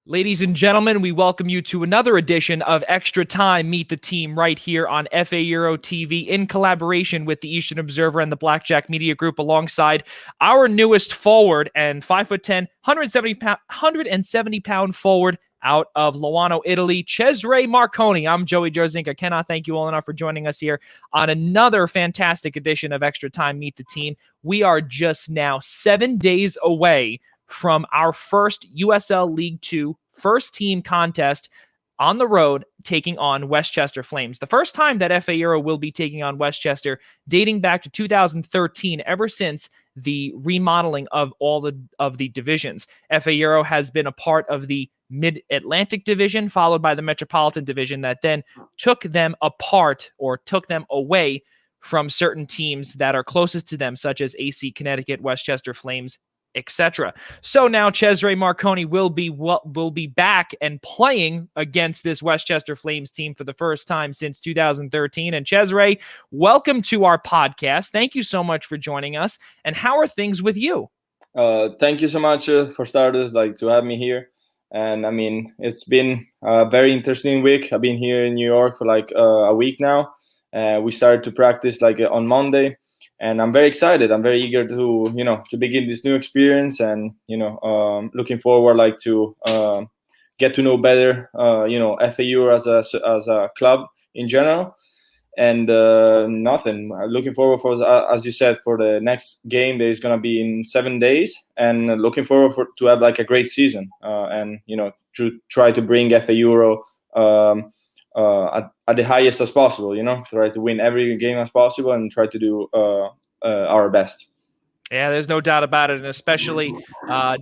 Ladies and gentlemen, we welcome you to another edition of Extra Time Meet the Team right here on FA Euro TV in collaboration with the Eastern Observer and the Blackjack Media Group, alongside our newest forward and 5'10", 170-pound forward out of Luano, Italy, Cesare Marconi. I'm Joey Jarzynka. I cannot thank you all enough for joining us here on another fantastic edition of Extra Time Meet the Team. We are just now 7 days away from our first USL League Two first team contest on the road, taking on Westchester Flames. The first time that FA Euro will be taking on Westchester, dating back to 2013, ever since the remodeling of all of the divisions. FA Euro has been a part of the Mid-Atlantic Division, followed by the Metropolitan Division, that then took them apart or took them away from certain teams that are closest to them, such as AC Connecticut, Westchester Flames, etc. So now Cesare Marconi will be back and playing against this Westchester Flames team for the first time since 2013. And Cesare, welcome to our podcast. Thank you so much for joining us. And how are things with you? Thank you so much for starters, to have me here. And I mean, it's been a very interesting week. I've been here in New York for a week now. We started to practice on Monday. And I'm very excited. I'm very eager to begin this new experience, and looking forward to get to know better FAU as a club in general. And nothing. Looking forward as you said, for the next game that is going to be in 7 days, and looking forward to have a great season, and to try to bring FA Euro at the highest as possible. Try to win every game as possible and try to do our best. Yeah, there's no doubt about it, and especially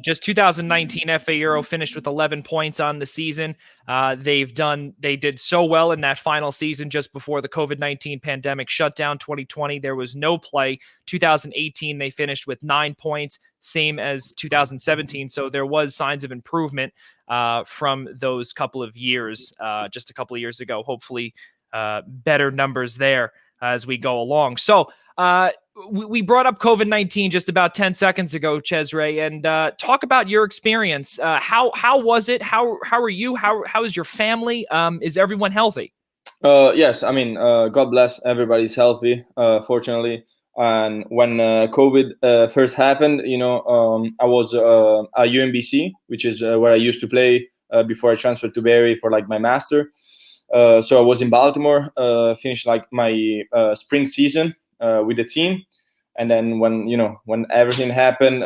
just 2019 FA Euro finished with 11 points on the season. They did so well in that final season just before the COVID-19 pandemic shut down 2020. There was no play. 2018 they finished with 9 points, same as 2017. So there was signs of improvement from those couple of years, just a couple of years ago. Hopefully, better numbers there as we go along. So. We brought up COVID-19 just about 10 seconds ago, Cesare, and talk about your experience. How was it? How are you? How is your family? Is everyone healthy? Yes, I mean, God bless, everybody's healthy, fortunately. And when COVID first happened, I was at UMBC, which is where I used to play before I transferred to Barry for my master. So I was in Baltimore, finished my spring season with the team. And then when everything happened,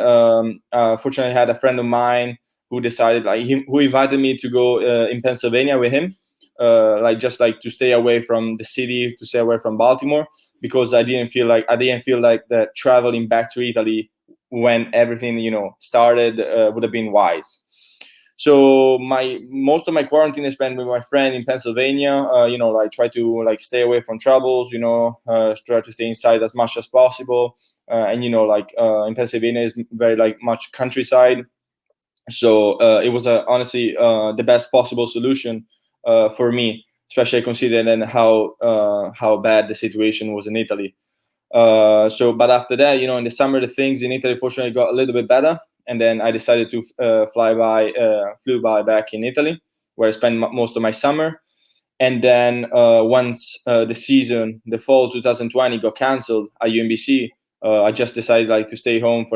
fortunately I had a friend of mine who decided who invited me to go in Pennsylvania with him, to stay away from the city, to stay away from Baltimore, because I didn't feel like that traveling back to Italy when everything started would have been wise. So most of my quarantine is spent with my friend in Pennsylvania. Try to stay away from troubles. Try to stay inside as much as possible. In Pennsylvania is very much countryside. So it was honestly the best possible solution for me, especially considering how bad the situation was in Italy. But after that, in the summer, the things in Italy fortunately got a little bit better. And then I decided to flew by back in Italy, where I spent most of my summer. And then once the fall 2020 got canceled at UMBC, I just decided to stay home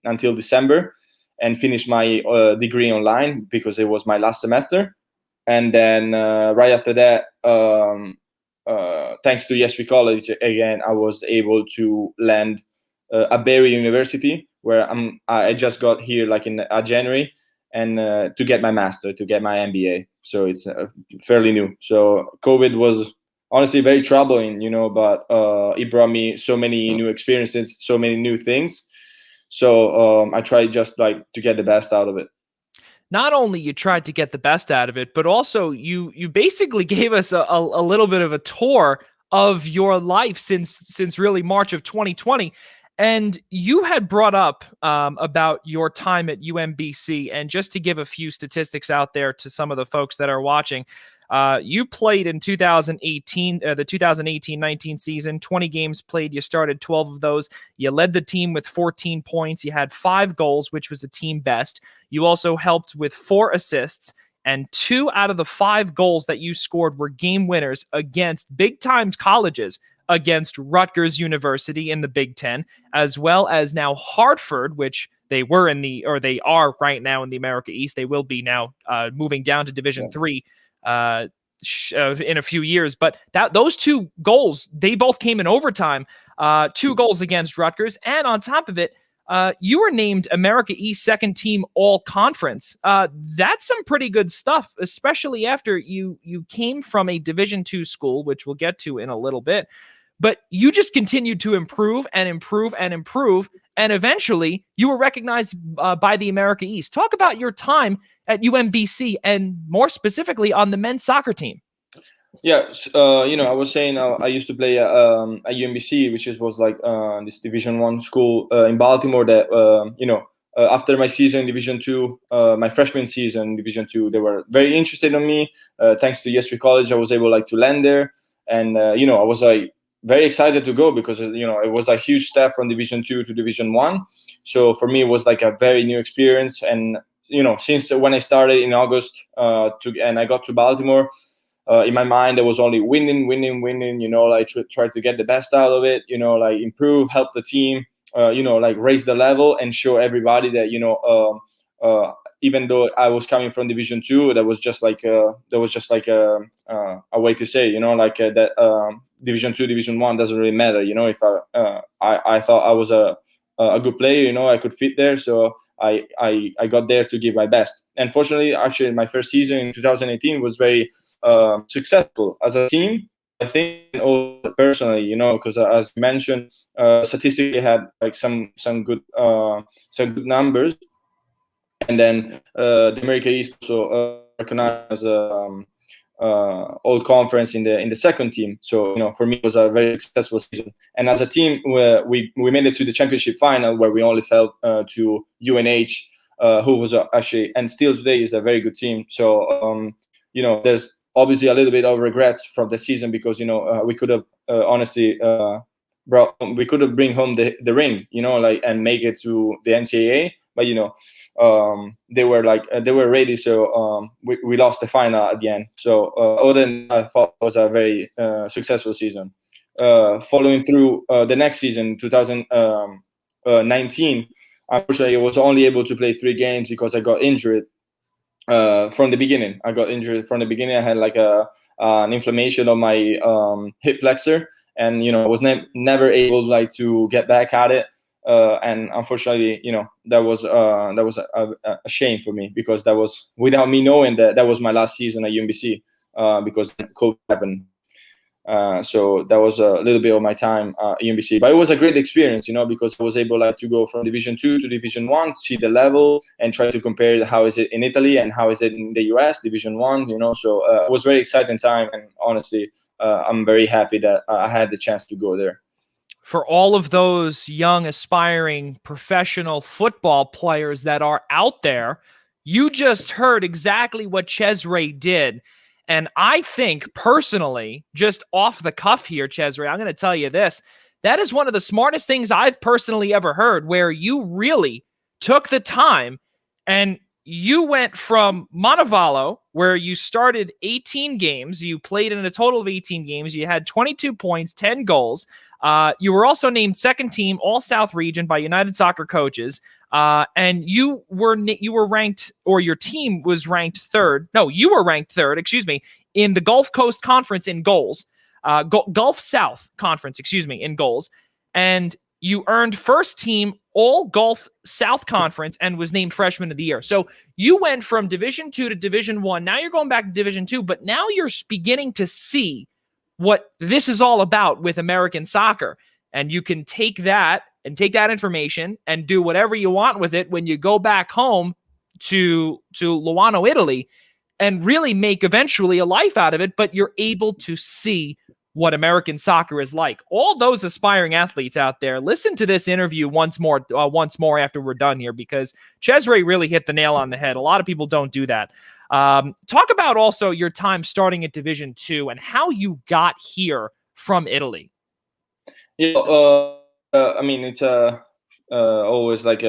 until December and finish my degree online, because it was my last semester. And then right after that, thanks to YesWe College again, I was able to land at Barry University, where I just got here in January, and to get my master, to get my MBA. So it's fairly new. So COVID was honestly very troubling, but it brought me so many new experiences, so many new things. So I tried just to get the best out of it. Not only you tried to get the best out of it, but also you basically gave us a little bit of a tour of your life since really March of 2020. And you had brought up about your time at UMBC, and just to give a few statistics out there to some of the folks that are watching, You played in 2018, the 2018-19 season, 20 games played. You started 12 of those. You led the team with 14 points. You had 5 goals, which was a team best. You also helped with 4 assists, and 2 out of the 5 goals that you scored were game winners against big-time colleges, against Rutgers University in the Big Ten, as well as now Hartford, which they are right now in the America East. They will be now moving down to Division III in a few years. But those 2 goals, they both came in overtime. 2 goals against Rutgers, and on top of it, you were named America East second team all conference. That's some pretty good stuff, especially after you came from a Division II school, which we'll get to in a little bit. But you just continued to improve and improve and improve, and eventually you were recognized by the America East. Talk about your time at UMBC and more specifically on the men's soccer team. Yeah, I was saying I used to play at UMBC, which was like this Division I school in Baltimore. That after my season in Division II, my freshman season in Division II, they were very interested in me. Thanks to ESP College, I was able to land there, and I was very excited to go because it was a huge step from Division II to Division I. So for me, it was like a very new experience. And since when I started in August and I got to Baltimore, in my mind there was only winning. Try to get the best out of it. Improve, help the team. Raise the level and show everybody that even though I was coming from Division II, that was just like a way to say, that Division II, Division I doesn't really matter. If I thought I was a good player, I could fit there. So I got there to give my best. And fortunately, actually, my first season in 2018 was very successful as a team. I think also personally, because as you mentioned, statistically had like some good numbers. And then the America East also recognized as all conference in the second team. So for me it was a very successful season. And as a team, we made it to the championship final, where we only fell to UNH, who was actually and still today is a very good team. So there's obviously a little bit of regrets from the season because we could have honestly we could have bring home the ring, and make it to the NCAA, but they were ready, so we lost the final at the end. So other than that, I thought it was a very successful season. Following through the next season, 2019, unfortunately I was only able to play 3 games because I got injured from the beginning. I had like an inflammation of my hip flexor, and I was never able to get back at it. And unfortunately, that was a shame for me, because that was without me knowing that was my last season at UMBC, because COVID happened. So that was a little bit of my time at UMBC, but it was a great experience, because I was able to go from Division II to Division I, see the level, and try to compare how is it in Italy and how is it in the US, Division I. So it was a very exciting time, and honestly, I'm very happy that I had the chance to go there. For all of those young, aspiring professional football players that are out there, you just heard exactly what Cesare did. And I think personally, just off the cuff here, Cesare, I'm going to tell you this. That is one of the smartest things I've personally ever heard, where you really took the time and you went from Montevallo, where you started 18 games. You played in a total of 18 games. You had 22 points, 10 goals. You were also named second team All-South Region by United Soccer Coaches. And you were ranked, or your team was ranked third. No, you were ranked third, in the Gulf Coast Conference in goals. Gulf South Conference, in goals. And you earned first team All Gulf South Conference and was named Freshman of the Year. So you went from Division II to Division I. Now you're going back to Division II, but now you're beginning to see what this is all about with American soccer. And you can take that information and do whatever you want with it when you go back home to Luano, Italy, and really make eventually a life out of it. But you're able to see what American soccer is like. All those aspiring athletes out there, listen to this interview once more after we're done here, because Cesare really hit the nail on the head. A lot of people don't do that. Talk about also your time starting at Division II and how you got here from Italy. Yeah, I mean, it's always like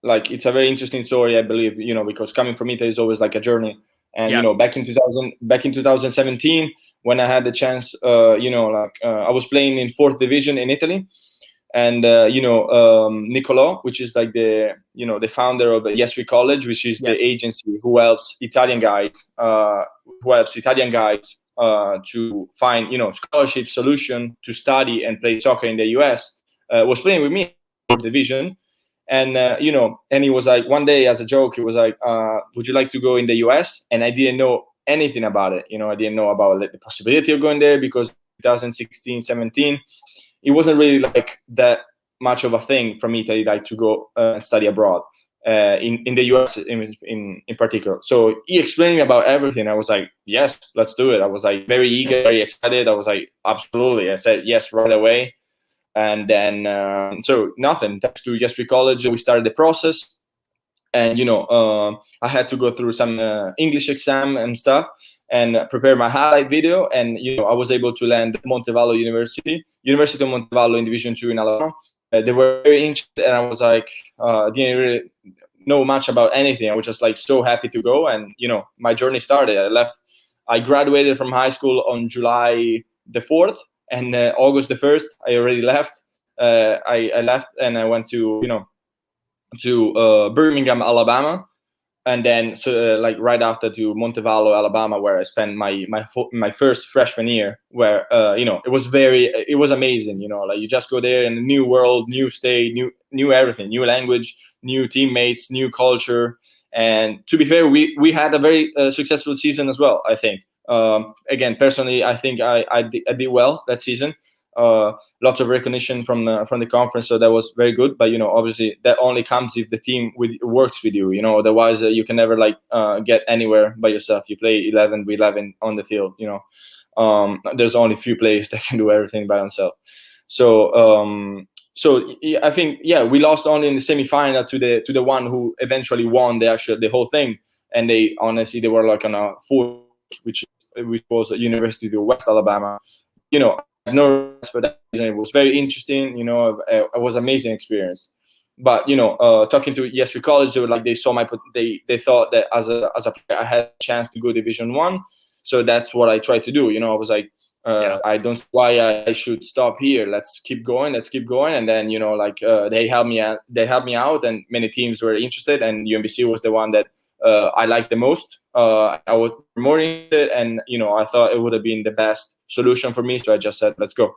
it's a very interesting story, I believe, because coming from Italy is always like a journey. And back in 2017, when I had the chance, I was playing in 4th division in Italy, and Nicolò, which is like the founder of Yes We College, which is the agency who helps Italian guys to find scholarship solution to study and play soccer in the US, was playing with me in 4th division. And and he was like, one day as a joke, he was like, would you like to go in the US? And I didn't know anything about it. I didn't know about the possibility of going there, because 2016, 17, it wasn't really like that much of a thing from Italy, like to go and study abroad in the US in particular. So he explained me about everything. I was like, yes, let's do it. I was like very eager, very excited. I was like, absolutely. I said yes right away. And then, so nothing, thanks to Yes We College, we started the process. And, I had to go through some English exam and stuff and prepare my highlight video. And, I was able to land Montevallo University of Montevallo in Division II in Alabama. They were very interested, and I was like, didn't really know much about anything. I was just like so happy to go. And, my journey started. I graduated from high school on July the 4th. And August the 1st, I already left. I left and I went to Birmingham, Alabama, and then right after to Montevallo, Alabama, where I spent my first freshman year. Where it was amazing. Like you just go there in a new world, new state, new everything, new language, new teammates, new culture. And to be fair, we had a very successful season as well, I think. Again, personally, I think I did well that season. Lots of recognition from the conference, so that was very good. But obviously, that only comes if the team works with you. Otherwise, you can never get anywhere by yourself. You play 11 v 11 on the field. There's only a few players that can do everything by themselves. So I think we lost only in the semifinal to the one who eventually won the whole thing. And they were like on a 4, which was at University of West Alabama. I had no rest for that reason. It was very interesting. It was an amazing experience. But talking to Yes We College, they saw they thought that as a player I had a chance to go Division I. So that's what I tried to do. I was like, I don't see why I should stop here. Let's keep going. And then they helped me out, and many teams were interested, and UMBC was the one that I liked the most. I was more interested, and I thought it would have been the best solution for me. So I just said, let's go.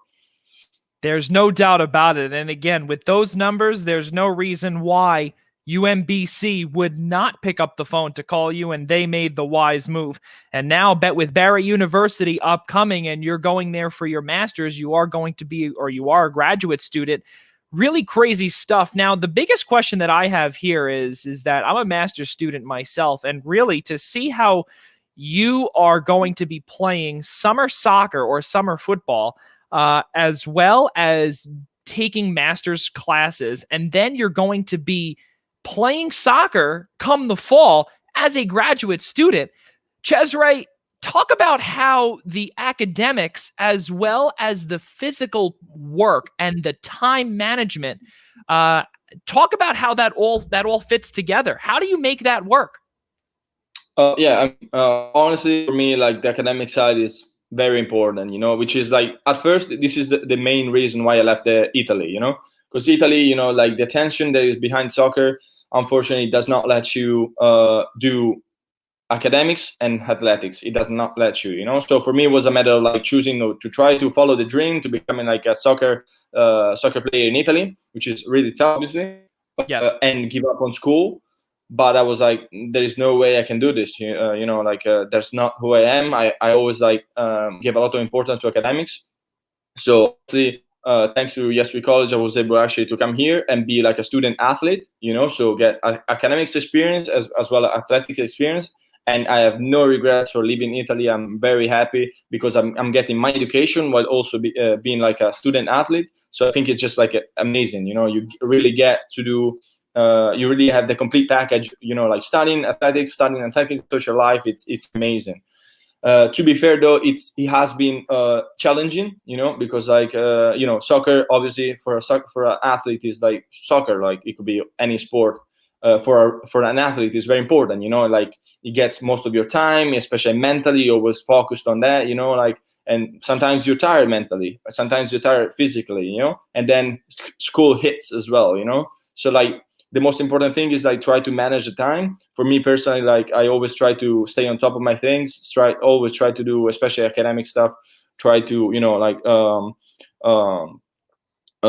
There's no doubt about it. And again, with those numbers, there's no reason why UMBC would not pick up the phone to call you, and they made the wise move. And now, with Barrett University upcoming, and you're going there for your master's, you are a graduate student. Really crazy stuff. Now, the biggest question that I have here is that I'm a master's student myself, and really to see how you are going to be playing summer soccer or summer football, as well as taking master's classes, and then you're going to be playing soccer come the fall as a graduate student. Cesare, talk about how the academics as well as the physical work and the time management, talk about how that all fits together. How do you make that work? Honestly, for me, the academic side is very important, which is at first, this is the main reason why I left Italy, because Italy, the tension that is behind soccer, unfortunately, does not let you do academics and athletics. It does not let you, So for me, it was a matter of choosing to try to follow the dream to becoming a soccer player in Italy, which is really tough, obviously. Yes. And give up on school. But I was like, there is no way I can do this. That's not who I am. I always give a lot of importance to academics. So thanks to Yes We College, I was able actually to come here and be a student athlete, so get academics experience as well as athletics experience. and I have no regrets for leaving Italy. I'm very happy because I'm getting my education while also being like a student athlete. So I think it's just like amazing. You really get to do. You really have the complete package. Like studying athletics, social life. It's amazing. To be fair though, it has been challenging, because like soccer obviously for an athlete is like soccer, like it could be any sport. For an athlete is very important, like it gets most of your time, especially mentally. You're always focused on that, like, and sometimes you're tired mentally, sometimes you're tired physically, and then school hits as well, so like the most important thing is like try to manage the time. For me personally, like I always try to stay on top of my things, always try to do, especially academic stuff, try to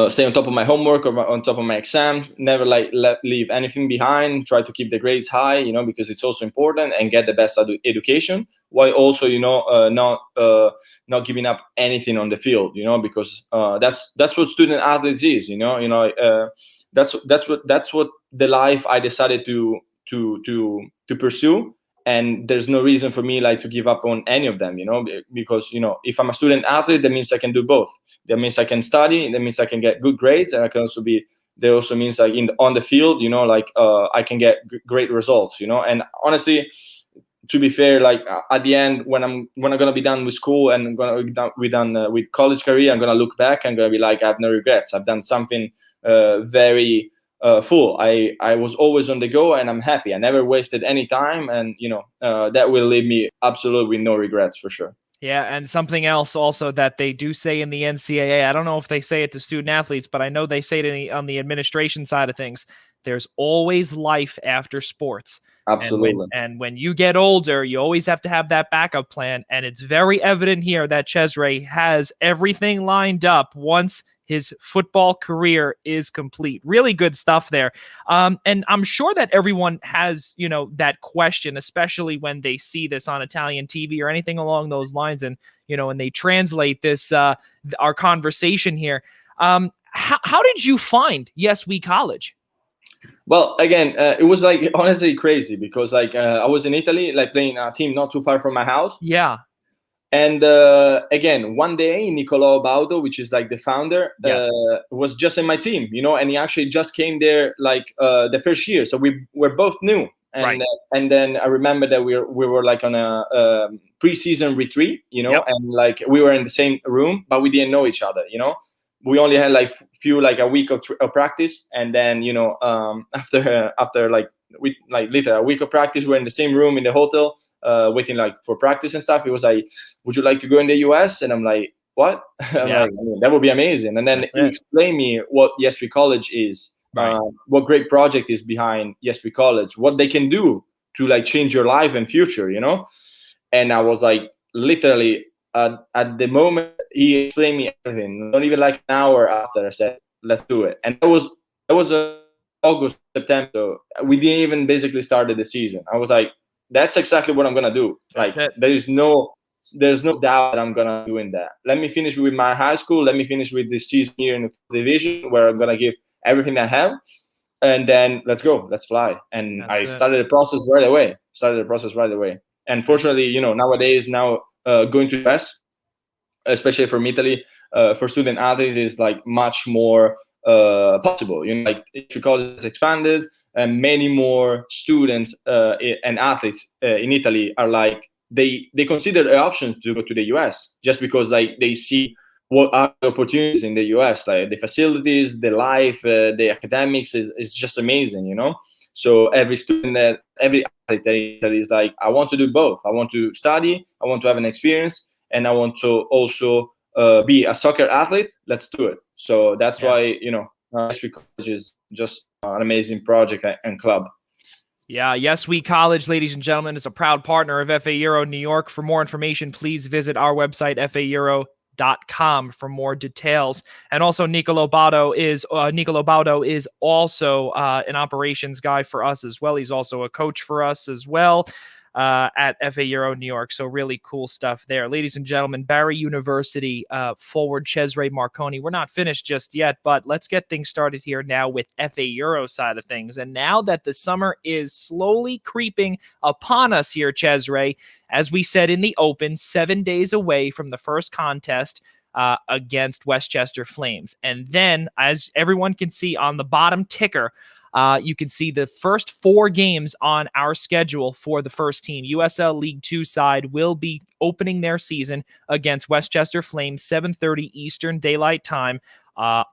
stay on top of my homework or on top of my exams, never like leave anything behind, try to keep the grades high, because it's also important, and get the best education, while also not giving up anything on the field, because that's what student athletes is, that's what the life I decided to pursue, and there's no reason for me like to give up on any of them, because if I'm a student athlete, that means I can do both. That means I can study, that means I can get good grades, and I can also that also means like on the field, I can get great results, and honestly, to be fair, like at the end, when I'm gonna be done with school and I'm gonna be done with college career, I'm gonna look back and gonna be like, I have no regrets. I've done something very full. I was always on the go, and I'm happy. I never wasted any time, and that will leave me absolutely no regrets for sure. Yeah, and something else also that they do say in the NCAA, I don't know if they say it to student athletes, but I know they say it on the administration side of things. There's always life after sports. Absolutely. And when you get older, you always have to have that backup plan. And it's very evident here that Cesare has everything lined up once his football career is complete. Really good stuff there. And I'm sure that everyone has, that question, especially when they see this on Italian TV or anything along those lines. And, and they translate this, our conversation here. How did you find Yes We College? Well, again, it was like honestly crazy because like I was in Italy, like playing a team not too far from my house. Yeah. And again, one day, Nicolò Baudo, which is like the founder, Yes. was just in my team, and he actually just came there like the first year. So we were both new. And, right. And then I remember that we were like on a preseason retreat, Yep. and like we were in the same room, but we didn't know each other, We only had like a week of practice, and then after like later a week of practice, we're in the same room in the hotel, waiting like for practice and stuff. It was like, would you like to go in the US? And I'm like, what? I'm like, that would be amazing. And then he explained me what Yes We College is, right. what great project is behind Yes We College, what they can do to like change your life and future, And I was like, literally at the moment he explained me everything, not even like an hour after, I said, let's do it. And that was August, September. So we didn't even basically started the season. I was like, that's exactly what I'm gonna do. Like there's no doubt that I'm gonna do in that. Let me finish with my high school. Let me finish with this season here in the division where I'm gonna give everything I have, and then let's go, let's fly. And I started the process right away. And fortunately, nowadays going to the US, especially from Italy, for student athletes is like much more possible. Like because it's expanded, and many more students and athletes in Italy are like they consider the options to go to the US just because like they see what are the opportunities in the US, like the facilities, the life, the academics is just amazing, So every athlete in Italy is like, I want to do both. I want to study, I want to have an experience, and I want to also be a soccer athlete. Let's do it. So that's why, Yes We College is just an amazing project and club. Yeah, Yes We College, ladies and gentlemen, is a proud partner of FA Euro New York. For more information, please visit our website, faeuro.com, for more details. And also, Nicolò Baudo is also an operations guy for us as well. He's also a coach for us as well. at FA Euro New York. So really cool stuff there. Ladies and gentlemen, Barry University forward Cesare Marconi. We're not finished just yet, but let's get things started here now with FA Euro side of things. And now that the summer is slowly creeping upon us here, Cesare, as we said in the Open, 7 days away from the first contest against Westchester Flames. And then, as everyone can see on the bottom ticker, you can see the first 4 games on our schedule for the first team. USL League 2 side will be opening their season against Westchester Flames, 7:30 Eastern Daylight Time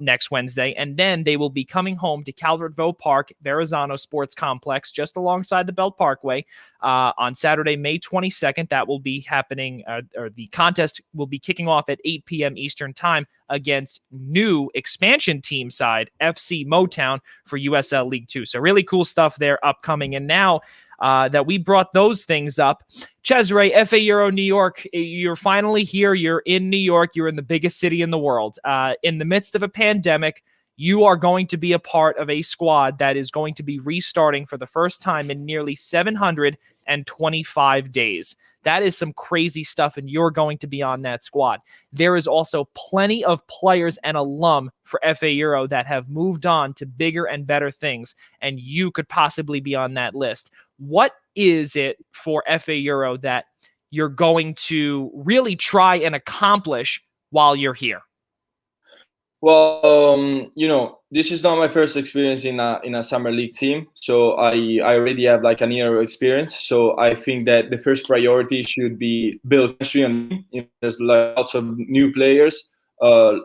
next Wednesday. And then they will be coming home to Calvert-Vaux Park, Verrazano Sports Complex, just alongside the Belt Parkway on Saturday, May 22nd. That will be happening, or the contest will be kicking off at 8 p.m. Eastern Time against new expansion team side, FC Motown, for USL League 2. So really cool stuff there upcoming. And now that we brought those things up, Cesare, FA Euro New York, you're finally here. You're in New York. You're in the biggest city in the world. In the midst of a pandemic, you are going to be a part of a squad that is going to be restarting for the first time in nearly 725 days. That is some crazy stuff, and you're going to be on that squad. There is also plenty of players and alum for FA Euro that have moved on to bigger and better things, and you could possibly be on that list. What is it for FA Euro that you're going to really try and accomplish while you're here? Well, this is not my first experience in a summer league team, so I already have like an year of experience. So I think that the first priority should be build chemistry, and there's lots of new players,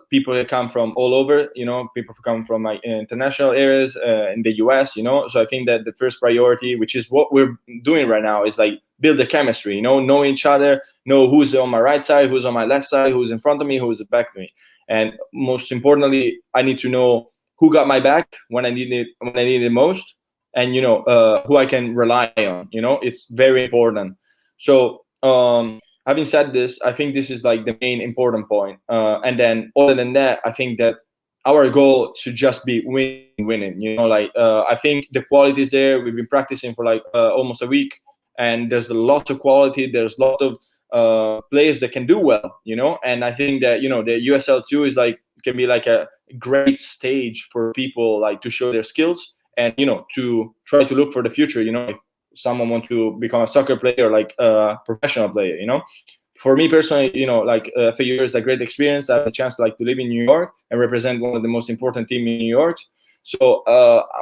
people that come from all over, people who come from like international areas in the US, So I think that the first priority, which is what we're doing right now, is like build the chemistry, know each other, know who's on my right side, who's on my left side, who's in front of me, who's back of me. And most importantly, I need to know who got my back when I need it most, and who I can rely on. It's very important. So having said this, I think this is like the main important point. And then other than that, I think that our goal should just be winning. I think the quality is there. We've been practicing for like almost a week, and there's a lot of quality. There's a lot of players that can do well, and I think that the USL2 is like can be like a great stage for people like to show their skills and to try to look for the future. If someone wants to become a soccer player, like a professional player, For me personally, FA Euro is a great experience. I have a chance to live in New York and represent one of the most important teams in New York. So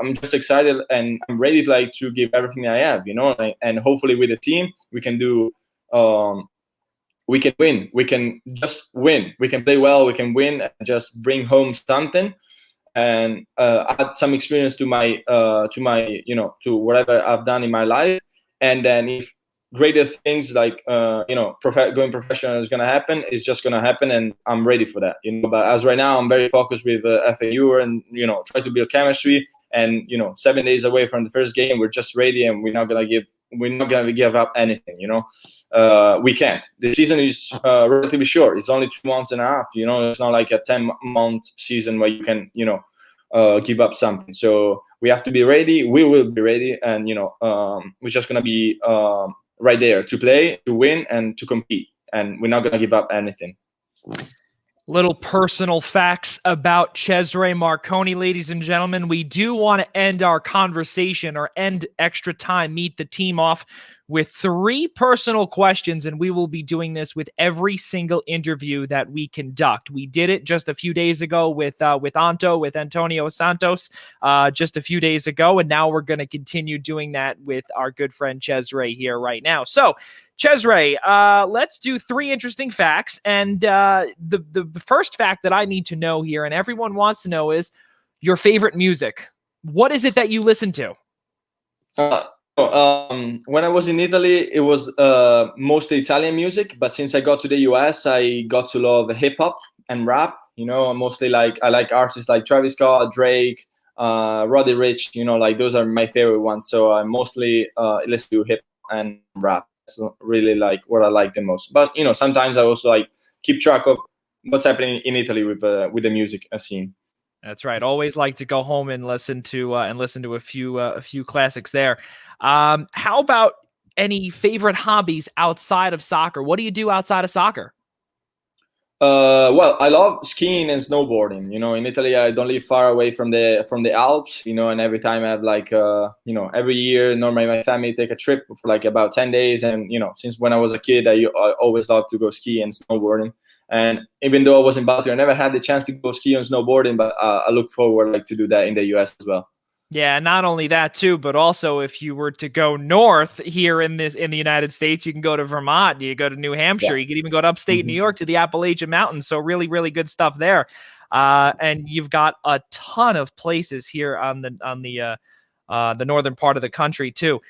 I'm just excited and I'm ready to give everything I have, and hopefully with the team we can do. We can win. We can just win. We can play well. We can win and just bring home something, and add some experience to my to whatever I've done in my life. And then if greater things going professional is gonna happen, it's just gonna happen, and I'm ready for that. But as right now, I'm very focused with FAU and try to build chemistry. And 7 days away from the first game, we're just ready, and we're not gonna give up anything. We can't. The season is relatively short. It's only 2 months and a half. It's not like a 10-month season where you can give up something. So we have to be ready. We will be ready, and we're just gonna be right there to play, to win, and to compete. And we're not gonna give up anything. Little personal facts about Cesare Marconi, ladies and gentlemen. We do want to end our conversation or end Extra Time Meet the Team off with 3 personal questions, and we will be doing this with every single interview that we conduct. We did it just a few days ago with Antonio Santos, just a few days ago, and now we're going to continue doing that with our good friend Cesare here right now. So, Cesare, let's do 3 interesting facts, and the first fact that I need to know here, and everyone wants to know, is your favorite music. What is it that you listen to? When I was in Italy, it was mostly Italian music, but since I got to the US, I got to love hip hop and rap. Mostly I like artists like Travis Scott, Drake, Roddy Ricch. Those are my favorite ones. So I mostly listen to hip hop and rap. That's really what I like the most. But sometimes I also keep track of what's happening in Italy with the music scene. That's right. Always like to go home and listen to a few classics there. How about any favorite hobbies outside of soccer? What do you do outside of soccer? Well, I love skiing and snowboarding. In Italy, I don't live far away from the Alps. And every time I have like, every year, normally my family take a trip for like about 10 days. And since when I was a kid, I always loved to go ski and snowboarding. And even though I was in Baltimore, I never had the chance to go ski and snowboarding. But I look forward like to do that in the U.S. as well. Yeah, not only that too, but also if you were to go north here in the United States, you can go to Vermont, you go to New Hampshire, Yeah. you can even go to upstate New Mhm. York to the Appalachian Mountains. So really, really good stuff there. And you've got a ton of places here on the northern part of the country too.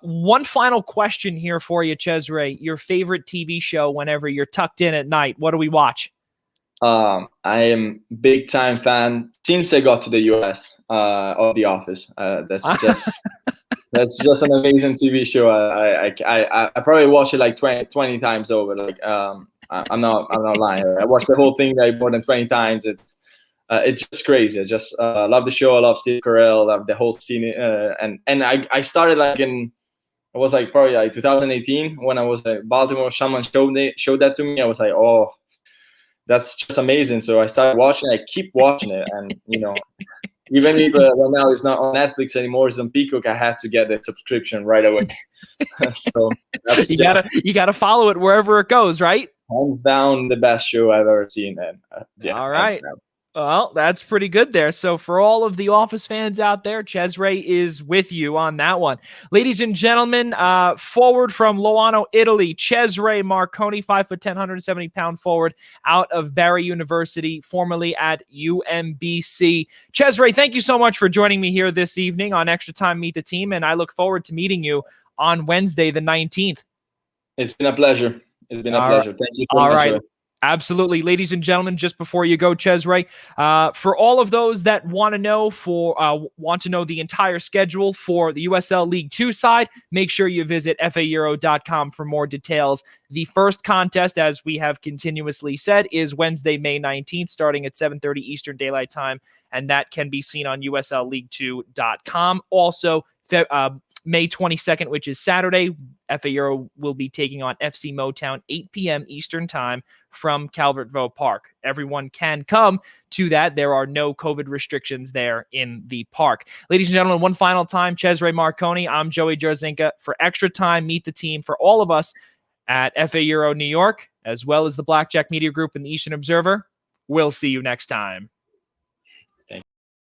One final question here for you, Cesare. Your favorite TV show whenever you're tucked in at night? What do we watch? I am big time fan since I got to the US of The Office. That's just an amazing TV show. I probably watched it like 20 times over. Like I'm not lying. I watched the whole thing like more than 20 times. It's just crazy. I just love the show. I love Steve Carell. Love the whole scene. And I started like I was like probably like 2018 when I was in Baltimore. Someone showed that to me. I was like, oh, that's just amazing. So I started watching. I keep watching it, and even if right now it's not on Netflix anymore, it's on Peacock. I had to get the subscription right away. So that's You gotta follow it wherever it goes, right? hands down the best show I've ever seen. And yeah, All hands right. down. Well, that's pretty good there. So for all of the Office fans out there, Cesare is with you on that one. Ladies and gentlemen, forward from Loano, Italy, Cesare Marconi, 5'10", 170-pound forward out of Barry University, formerly at UMBC. Cesare, thank you so much for joining me here this evening on Extra Time Meet the Team, and I look forward to meeting you on Wednesday the 19th. It's been a pleasure. It's been a All right. pleasure. Thank you so All much. right. Absolutely. Ladies and gentlemen, just before you go, Cesare, for all of those that want to know the entire schedule for the USL League 2 side, make sure you visit faeuro.com for more details. The first contest, as we have continuously said, is Wednesday, May 19th, starting at 7:30 Eastern Daylight Time, and that can be seen on uslleague2.com. Also, May 22nd, which is Saturday, FA Euro will be taking on FC Motown, 8 p.m. Eastern Time from Calvert Vaux Park. Everyone can come to that. There are no COVID restrictions there in the park. Ladies and gentlemen, one final time, Cesare Marconi, I'm Joey Jarzynka. For Extra Time, Meet the Team, for all of us at FA Euro New York, as well as the Blackjack Media Group and the Eastern Observer, we'll see you next time.